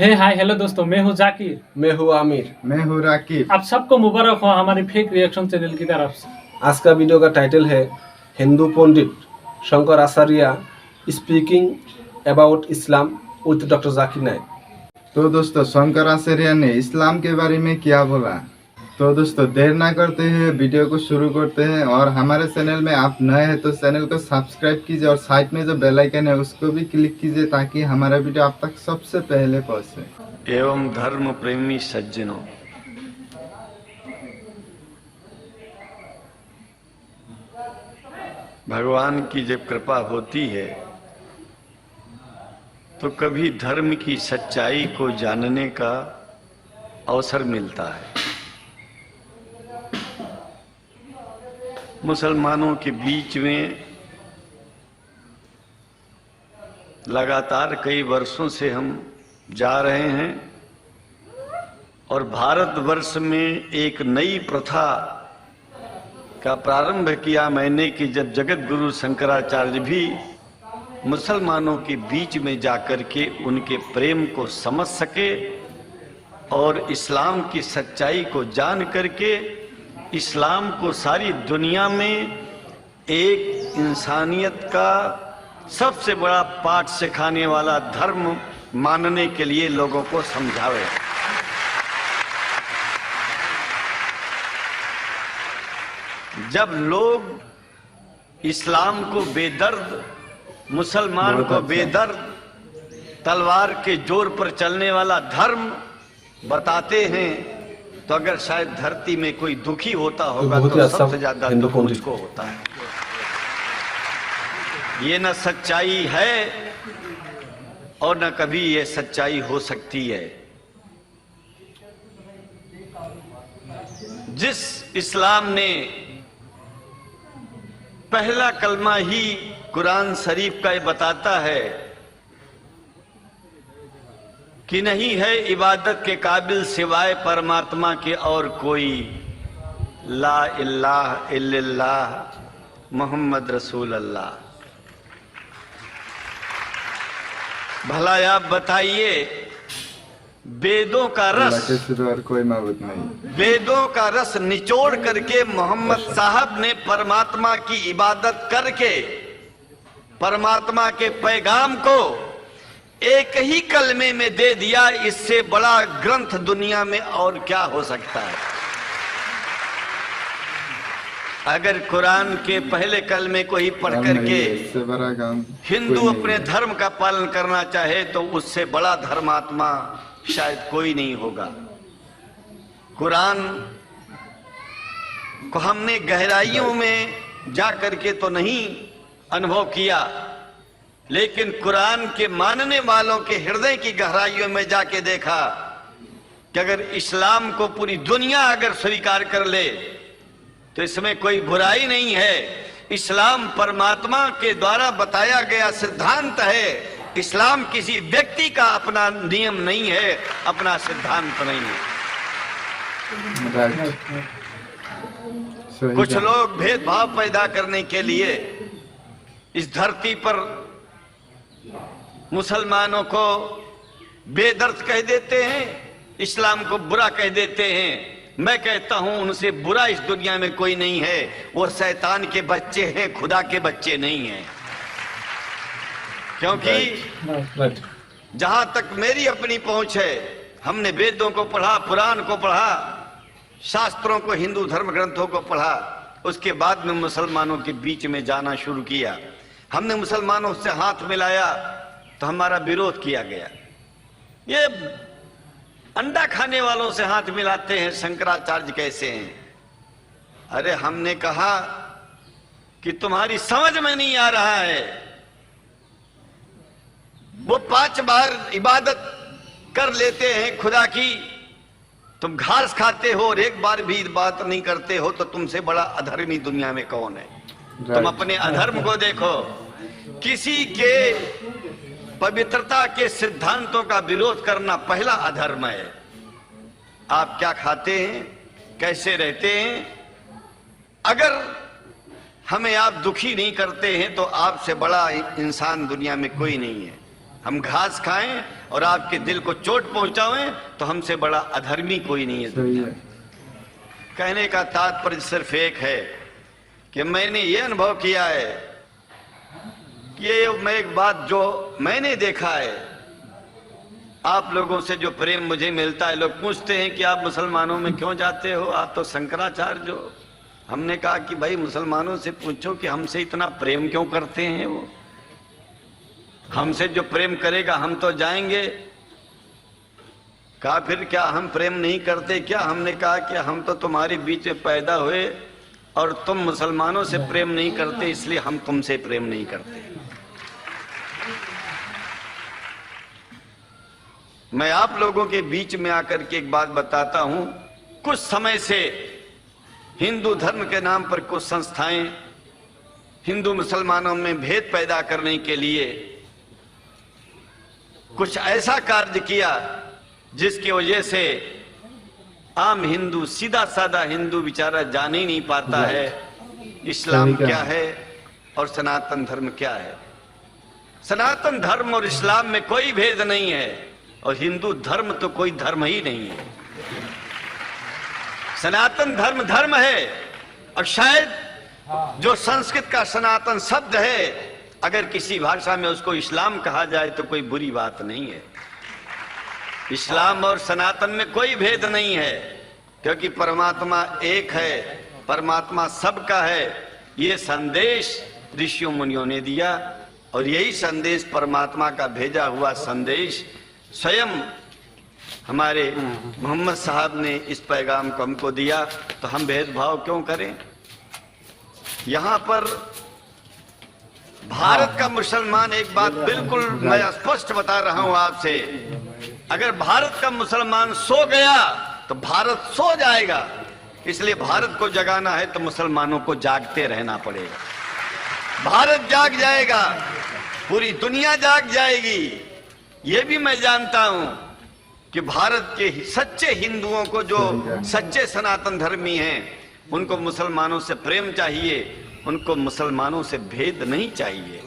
Hi hello दोस्तों, मैं हूँ जाकिर। मैं हूँ आमिर। मैं हूँ राकिब। आप सबको मुबारक हो हमारी फेक रिएक्शन चैनल की तरफ से। आज का वीडियो का टाइटल है Hindu Pandit Shankar Acharya speaking about Islam with doctor Zakir Naik. तो दोस्तों, शंकर आचार्य ने इस्लाम के बारे में क्या बोला। तो दोस्तों, देर ना करते हुए वीडियो को शुरू करते हैं। और हमारे चैनल में आप नए हैं तो चैनल को सब्सक्राइब कीजिए और साइड में जो बेल आइकन है उसको भी क्लिक कीजिए ताकि हमारा वीडियो आप तक सबसे पहले पहुंचे। एवं धर्म प्रेमी सज्जनों, भगवान की जब कृपा होती है तो कभी धर्म की सच्चाई को जानने का अवसर मिलता है। मुसलमानों के बीच में लगातार कई वर्षों से हम जा रहे हैं और भारतवर्ष में एक नई प्रथा का प्रारंभ किया मैंने कि जब जगत गुरु शंकराचार्य भी मुसलमानों के बीच में जाकर के उनके प्रेम को समझ सके और इस्लाम की सच्चाई को जान करके इस्लाम को सारी दुनिया में एक इंसानियत का सबसे बड़ा पाठ सिखाने वाला धर्म मानने के लिए लोगों को समझावे। जब लोग इस्लाम को बेदर्द, मुसलमान को बेदर्द, तलवार के जोर पर चलने वाला धर्म बताते हैं तो अगर शायद धरती में कोई दुखी होता होगा तो सबसे ज्यादा दुख मुझको होता है। ये न सच्चाई है और न कभी ये सच्चाई हो सकती है। जिस इस्लाम ने पहला कलमा ही कुरान शरीफ का ये बताता है कि नहीं है इबादत के काबिल सिवाय परमात्मा के और कोई, ला इलाहा इल्लल्लाह मुहम्मद रसूल अल्लाह। भला आप बताइए, वेदों का रस, कोई माबूद नहीं, वेदों का रस निचोड़ करके मोहम्मद साहब ने परमात्मा की इबादत करके परमात्मा के पैगाम को एक ही कलमे में दे दिया। इससे बड़ा ग्रंथ दुनिया में और क्या हो सकता है। अगर कुरान के पहले कलमे को ही पढ़ करके हिंदू अपने धर्म का पालन करना चाहे तो उससे बड़ा धर्मात्मा शायद कोई नहीं होगा। कुरान को हमने गहराइयों में जा करके तो नहीं अनुभव किया, लेकिन कुरान के मानने वालों के हृदय की गहराइयों में जाके देखा कि अगर इस्लाम को पूरी दुनिया अगर स्वीकार कर ले तो इसमें कोई बुराई नहीं है। इस्लाम परमात्मा के द्वारा बताया गया सिद्धांत है। इस्लाम किसी व्यक्ति का अपना नियम नहीं है, अपना सिद्धांत नहीं है। कुछ लोग भेदभाव पैदा करने के लिए इस धरती पर मुसलमानों को बेदर्द कह देते हैं, इस्लाम को बुरा कह देते हैं। मैं कहता हूं उनसे बुरा इस दुनिया में कोई नहीं है। वो शैतान के बच्चे हैं, खुदा के बच्चे नहीं हैं। क्योंकि जहां तक मेरी अपनी पहुंच है, हमने वेदों को पढ़ा, पुराण को पढ़ा, शास्त्रों को, हिंदू धर्म ग्रंथों को पढ़ा। उसके बाद में मुसलमानों के बीच में जाना शुरू किया। हमने मुसलमानों से हाथ मिलाया तो हमारा विरोध किया गया। ये अंडा खाने वालों से हाथ मिलाते हैं, शंकराचार्य कैसे हैं? अरे हमने कहा कि तुम्हारी समझ में नहीं आ रहा है। वो 5 बार इबादत कर लेते हैं खुदा की, तुम घास खाते हो और एक बार भी बात नहीं करते हो, तो तुमसे बड़ा अधर्मी दुनिया में कौन है? तुम अपने अधर्म को देखो। किसी के पवित्रता के सिद्धांतों का विरोध करना पहला अधर्म है। आप क्या खाते हैं, कैसे रहते हैं, अगर हमें आप दुखी नहीं करते हैं तो आपसे बड़ा इंसान दुनिया में कोई नहीं है। हम घास खाएं और आपके दिल को चोट पहुंचाएं तो हमसे बड़ा अधर्मी कोई नहीं है सही दुनिया है। में। कहने का तात्पर्य सिर्फ एक है कि मैंने ये अनुभव किया है कि ये मैं एक बात जो मैंने देखा है, आप लोगों से जो प्रेम मुझे मिलता है, लोग पूछते हैं कि आप मुसलमानों में क्यों जाते हो, आप तो शंकराचार्य हो। हमने कहा कि भाई मुसलमानों से पूछो कि हमसे इतना प्रेम क्यों करते हैं, वो हमसे जो प्रेम करेगा हम तो जाएंगे। कहा फिर क्या हम प्रेम नहीं करते क्या? हमने कहा कि हम तो तुम्हारे बीच में पैदा हुए और तुम मुसलमानों से प्रेम नहीं करते, इसलिए हम तुमसे प्रेम नहीं करते। मैं आप लोगों के बीच में आकर के एक बात बताता हूं। कुछ समय से हिंदू धर्म के नाम पर कुछ संस्थाएं हिंदू मुसलमानों में भेद पैदा करने के लिए कुछ ऐसा कार्य किया जिसकी वजह से आम हिंदू, सीधा साधा हिंदू बेचारा जान ही नहीं पाता है इस्लाम क्या है और सनातन धर्म क्या है। सनातन धर्म और इस्लाम में कोई भेद नहीं है और हिंदू धर्म तो कोई धर्म ही नहीं है। सनातन धर्म धर्म है और शायद जो संस्कृत का सनातन शब्द है, अगर किसी भाषा में उसको इस्लाम कहा जाए तो कोई बुरी बात नहीं है। इस्लाम और सनातन में कोई भेद नहीं है क्योंकि परमात्मा एक है, परमात्मा सबका है। ये संदेश ऋषियों मुनियों ने दिया और यही संदेश परमात्मा का भेजा हुआ संदेश स्वयं हमारे मोहम्मद साहब ने इस पैगाम को हमको दिया। तो हम भेदभाव क्यों करें? यहां पर भारत का मुसलमान, एक बात बिल्कुल मैं स्पष्ट बता रहा हूं आपसे, अगर भारत का मुसलमान सो गया तो भारत सो जाएगा। इसलिए भारत को जगाना है तो मुसलमानों को जागते रहना पड़ेगा। भारत जाग जाएगा, पूरी दुनिया जाग जाएगी। ये भी मैं जानता हूं कि भारत के सच्चे हिंदुओं को, जो सच्चे सनातन धर्मी हैं, उनको मुसलमानों से प्रेम चाहिए, उनको मुसलमानों से भेद नहीं चाहिए।